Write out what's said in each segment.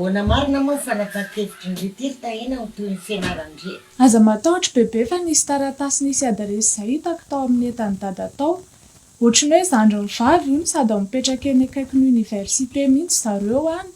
Ahoana marina moa fanapa-kevitra ny tahina ho toy ny fianarandre. Aza matahotra bebe fa nisy taratasy nisy adresy izay hitako tao amin'ny entany dada tao. Ohatrany hoe zandriny vavy iny sady mipetraka eny akaikin'ny oniversite mihitsy zareo any.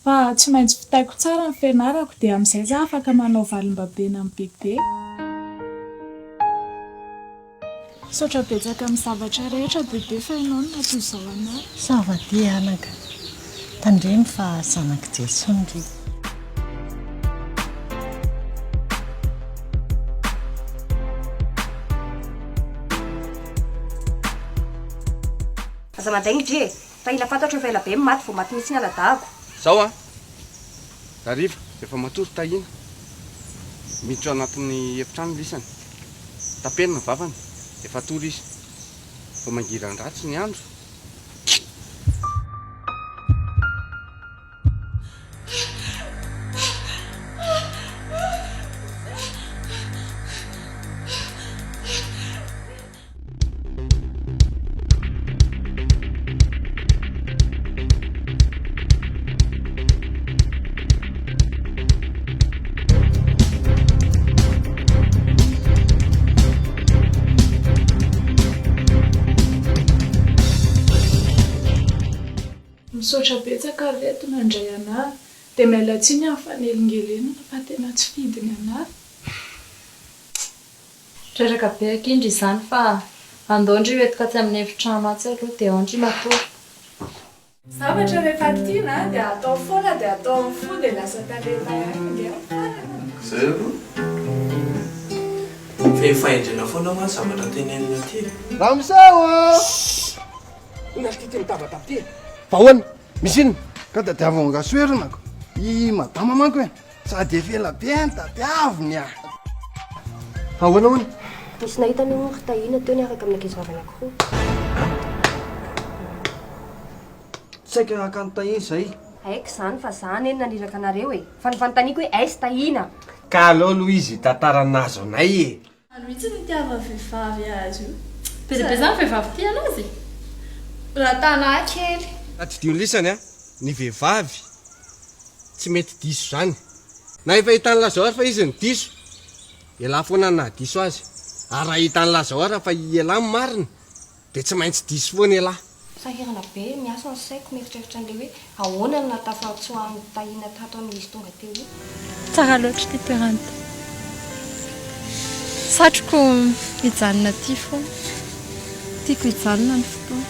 Fa tsy maintsy fitaiko tsara ny fianarako dia amin'izay za afaka manao valim-babena amin'ny bebe. Saotra betsaka amin'ny zavatra rehetra bebe fa ianao no natoy izao anahy. Zava-dia anaka. Tandremy fa zanaka Jesondry. Aza mandaigny dre, fa ila fantatra fa ela be maty vao maty mihitsy ny aladako. Zao Zariva, efa matory tahina. Miditra ao anatin'ny efitrano lisany. Tapenina vavany, efa tory izy. Vao mangiran-dratsy ny andro. Misaotra betsaka reto nandray anahy dia miala tsiny amin'ny fanelingelenana fa tena tsy fidiny anahy. Treraka be akindry izany fa andondry hoetika tsy amin'ny efitrano matsy aloha dia andry matory. Zavatra rehefa tiana dia atao foana dia atao amin'ny fo dia lasa talenta ihany dia Zay aloha. Fehifahendrena foana ma zavatra tenenina ty. Ramsao! Ina ty teny tavatapy. Ahoana? Misy inona? Ka da diavonga soerinako. I madama manko e. Sady efa ela be ny tadiavony ah. Ahoana hoana? Misy nahita ny onry tahina teo ny araka amin'ny ankizy vavy anankiroa. Tsaika rakany tahina izay. Aiko izany fa zany eny naniraka anareo e. Fa ny fanontaniako hoe aizy tahina. Ka aleo Louise tantaranazo anay e. Ano mihitsy ny tiava vehivavy azy io. Be zany vehivavy ty anazy. Raha tanahy kely. Tsy dio ny lisany ny vehivavy tsy mety diso zany. Na efa hitany Lazaro fa izy ny diso. Iala foana na diso azy. Ary raha hitany Lazaro fa iala marina dia tsy maintsy diso foana iala. Sahirana be miasa ny saiko mieritreritra an'ilay hoe ahoana no natafatsoahan'ny tahina tato amin'izy tonga teo io. Tsara loatra ty toerana. Satroko hijanona ty foana. Tiako hijanona ny fotoana.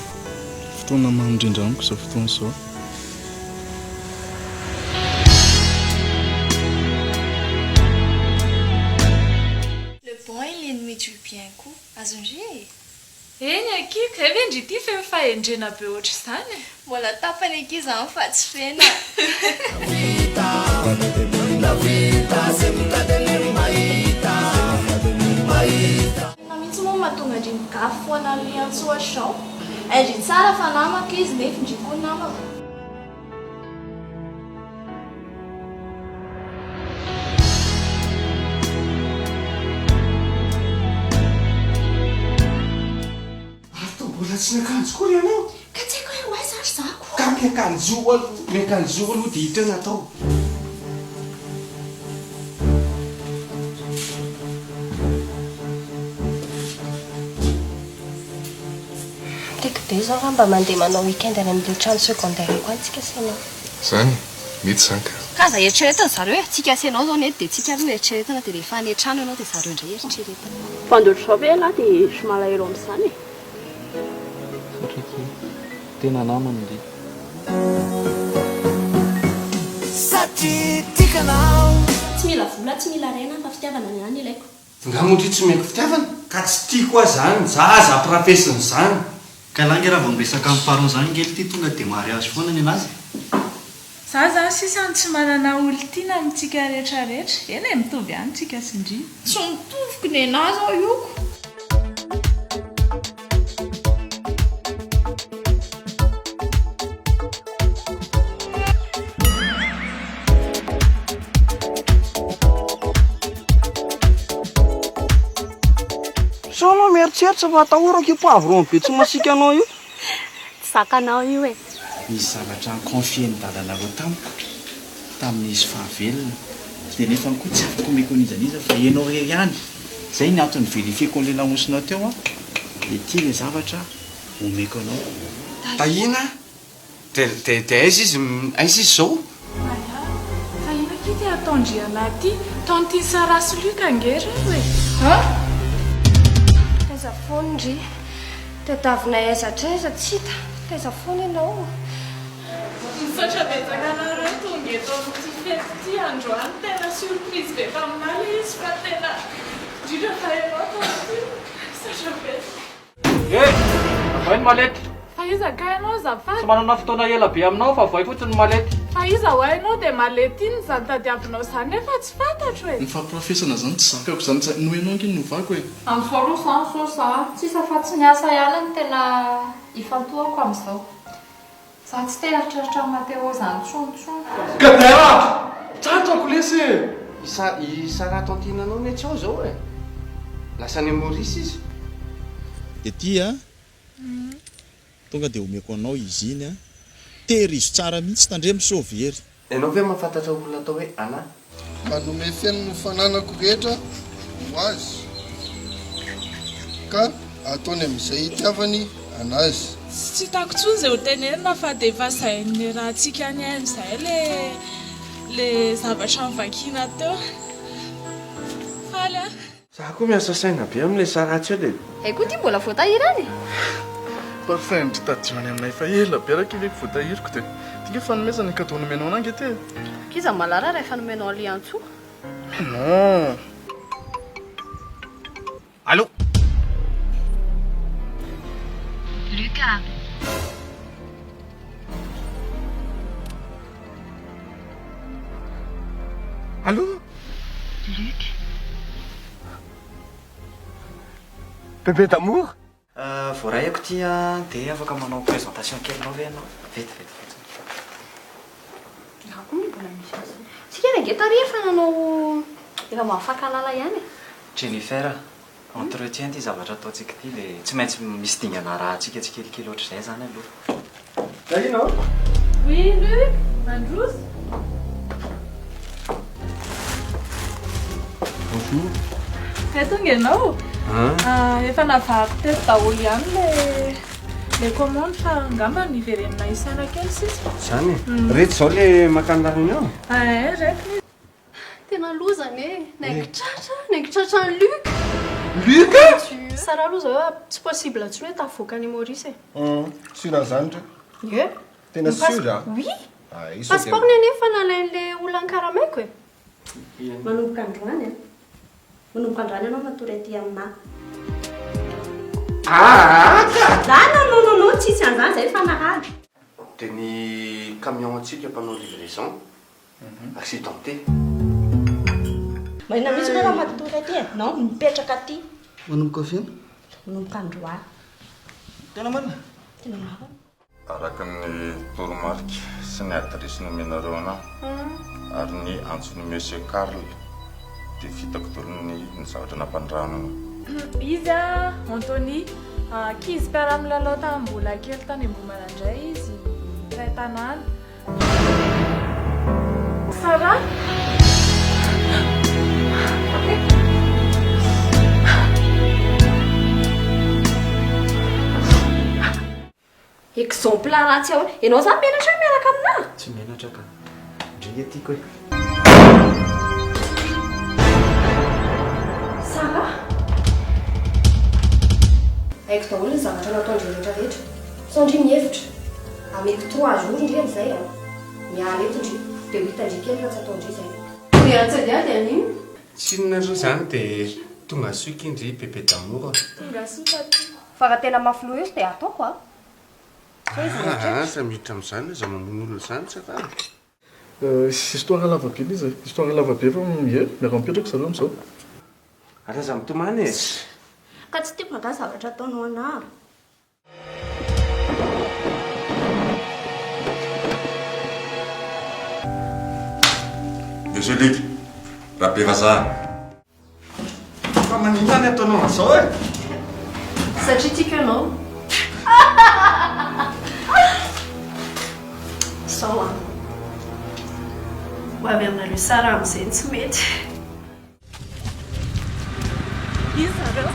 Fotoana mamindrindraniko izao fotoana izao. Le bon il ennemi du bien coup. Azondry. Eny akiko, evendry ity fe mifahendrena be ohatr' izany. Mbola tapany ankizy izany fa tsy fena. Na mihitsy moa mahatonga ndry migafy foana ny antsoatra ao. Endry tsara fa namako izy nefa ndry koa namako. Mbola tsy nakanjo kory ianao. Ka tsy haiko hoe hoaiza ary zako. Ka miakanjo aloha dia hita natao. Tiako be zao raha mba mandeha manao week-end any amin'ilay trano secondaire koa antsika sanao. Zany, mety zany ka. Kaza eritreretana zareo e. Tsika asianao zao nety dia tsika aloha eritreretana dia rehefa any trano ianao dia zareo indray eritreretana. Fandoatra zao ve lahy dia somalahelo amin'izany e. Satraky tena namana dia. Tsy mila vola, tsy mila rena fa fitiavana ny any ilaiko. Ngamondry tsy meko fitiavana ka tsy tia koa zany zaza profesiny zany. Ka lange raha vao miresaka amin'ny paron zany ngely ty tonga dia mariage foana ny anazy. Za zany sisany tsy manana olon-tiana amintsika rehetrarehetra. Eny e mitovy ihany tsika sindry. Tsy mitoviko ny anazy ao ioko. Sao anao mieritreritra fa atahorako io poivron be tsy masika anao io. Tsy zakanao io e. Misy zavatra ny confie ny dadana roa tamiko. tamin'izy fahavelona dia nefa koa tsy afaka omeko an'izaniza fa ianao rery ihany zay ny antony verifieko an'ilay lamosina teo a dia tia le zavatra omeko anao. Tahina de aiza izy izao? Fa ina kity ataondriana ty taonty sarasy luka angera hoe Taiza foana ndry tadiavina aizatraiza tsy hita taiza foana ianao. misaotra betsaka anareo tonga eto amin'ity fety ty androany tena surprise be tamin'ala izy fa tena indrindra fa ianao taty misaotra betsaka. Vai ny malety fa iza ka ianao zafady tsy manana fotoana ela be aminao fa vai fotsiny malety. fa iza ho hainao dia malety iny zany tadiavinao zany nefa tsy fantatro hoe Ny fampirafesana zany tsy zakako zany no ianao anginy novako e. Amin'ny voaloha zany so za tsisa fa tsy ny asa ihany no tena ifantohako amin'izao. Za tsy tena traritra Mateo zany tsontsony. Kadera! Tsatrako lesy e! Isara tantinanao ny tsy ao zao e. Lasa ny Maurice izy. Dia tia tonga dia omeko anao izy iny a tehirizo tsara mihitsy tandremo saovy hery. Ianao ve mahafantatra olona atao hoe ana? manome feno ny fananako rehetra ho azy ka ataony amin'izay itiavany anazy. tsy hitako tsony izay ho tenenina fa dia efa zainy raha antsika any amin'izay le zavatra mivakiana teo faly a. Za koa miasa saina be amin'ilay saratsy eo dia Koa ty mbola voatahirany. Parfait ny tadiany aminay fa ela be araka ileko voatahiriko dia tika fanomezana ny kadao nomenao anangy ety e. Kiza malara rehefa nomenao aliantso. Non. Allô? Lucas. Allô? Luc. Bébé d'amour? Voarahiko ty a dia afaka manao présentation kelinao ve ianao? Vety. Tsika renge tary efa nanao efa mahafakalala ihany. Jennifer, entretien ty zavatra ataontsika ty dia tsy maintsy misy dingana raha antsika tsikelikely ohatr'izay zany aloha. Tahina? Oui, Luc, Mandrouz. Bonjour. Tonga ianao efa navahako teto daholo ihany le commande fa angamba niverenina isana kely sisa. Zany reto zao le makandariny ao? Reto Tena lozany e. Naingo tratra ny Luc. Luc? Sara aloha zao tsy possible tsy hoe tavoaka ny Maurice e. Sina zany re Ye. tena sûr a? Oui. Passeport nefa nalain'le olona karamaiko e. Manomboka androany a. Manomboka androany ianao matory aty amina. No tsisy an'izany zay fanahady. Dia ny camion antsika mpanao livraison accidenté. Marina mihitsy raha matory aty e. Non, mipetraka aty. manomboka fiana Manomboka androany. Tena marina? Tena marina. Araka ny toromarika sy ny adresy nomenareo anahy ary ny antony monsieur Carl dia vitako tolony ny zavatra nampandrano. izy a Anthony kizy mpiara milalao tambola kely tany Ambomara indray izy ray tanàna. Sara? Exemplaire ratsy ao. Ianao zany menatra miaraka aminahy. Tsy menatra ka. Ndray aty koe. Sara? Haiko daholo ny zavatra nataony rehetrarehetra. Sondry mihevitra. Ameko 3 jours ndry amin'izay a. Miala eto ndry. Dia ho hita ndry kely fa tsy atao ndry izay. Dia ratsy dia an'iny. Tsy inona zany dia tonga soiky indry bébé d'amour. Tonga soa taty. Fa raha tena mafilo izy dia ataoko a. Sa miditra amin'izany aza mamono olona izany tsy afara. Histoire lavabe izy e. Histoire lavabe fa miara mipetraka zareo amin'izao. Araza mitomany e. Ka tsy tiako nga zavatra ataonao anahy. Monsieur Luc, raha be vazaha. Fa maninona ataonao an'izao e? Satria tiako ianao. Sao a. ho avy aminareo sara amin'izay tsy mety. Ino zareo?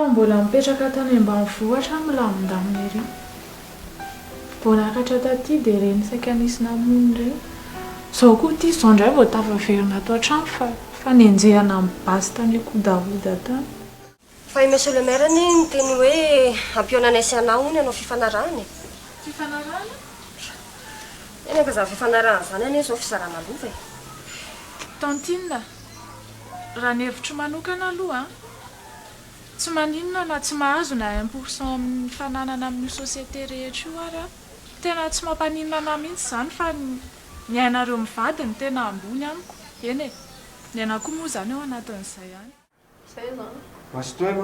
Mbola mipetraka tany ambanivohitra milamindamina ery. Vao nakatra taty dia reny saika nisy namony reny. Zao koa ity zao indray vao tafaverina ato an-trano fa nenjehana amin'ny basy tany kodahoda tany. Fa i monsieur le maire ny teny hoe ampiona sy anao hony anao fifanarahany. Fifanarahana? Eny ka zava fifanarahana zany ane zao fizarana lova e. Tantine, raha ny hevitro manokana aloha tsy maninona na tsy mahazo na 1% amin'ny fananana amin'ny société rehetra io ary tena tsy mampaninona na mihitsy zany fa ny ainareo mivady ny tena ambony amiko. Eny e, ny aina koa moa zany ao anatin'izay ihany. Zay zany. Masotoana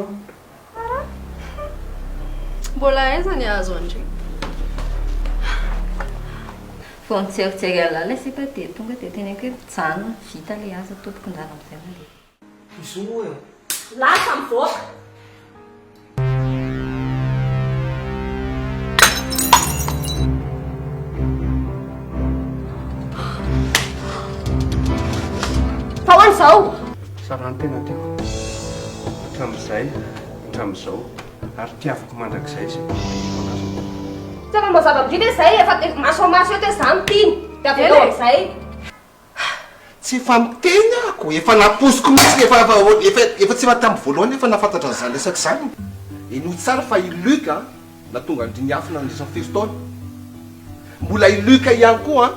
Mbola aiza ny azo andry? Vao nitserotsery alala isika dia tonga dia tena hoe mpijanona vita le asa tompon-drano amin'izay mandeha. izo e. Lasa mivoaka. Fa hoany zao Sara ny tena tiako. Hatramin'izao ary tiavako mandrakizay izay tsaka mba zava-bidry zay efa masomaso eo te zany tiny dia avy amin'izay. Tsy efa miteny ako, efa naposiko mihitsy efa tsy matamby voalohany efa nafantatra an'izany resaka izany. Inoy tsara fa i Luc na tonga andriniafina nandrisany firy-taona. Mbola i Luc ihany koa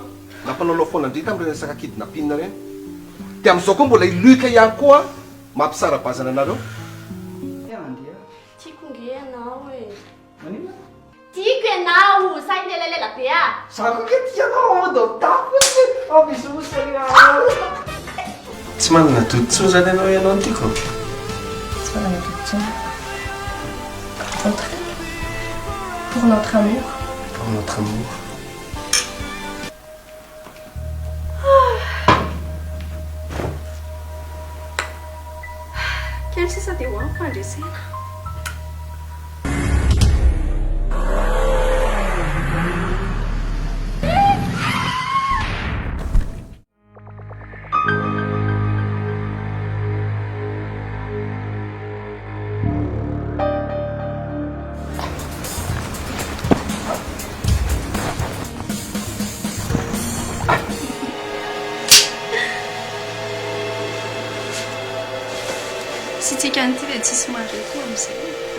nampanao foana indrindra amin'ireny resaka kidnapping reny. Dia amin'izao koa mbola i Luc ihany koa mampisara-bazana anareo. Tiako nge ianao e. Manina? Tiako ianao, sahy nelalela be a. Zako ke tianao do tapos avisosany. tsy manana doditsony zany ianao ny tiako. Tsy manana doditsony. Pour notre amour. Pour notre amour. Kely sisa dia hoaniko fandresena. Sy tsika an'ity dia tsisy mare koa amin'izay.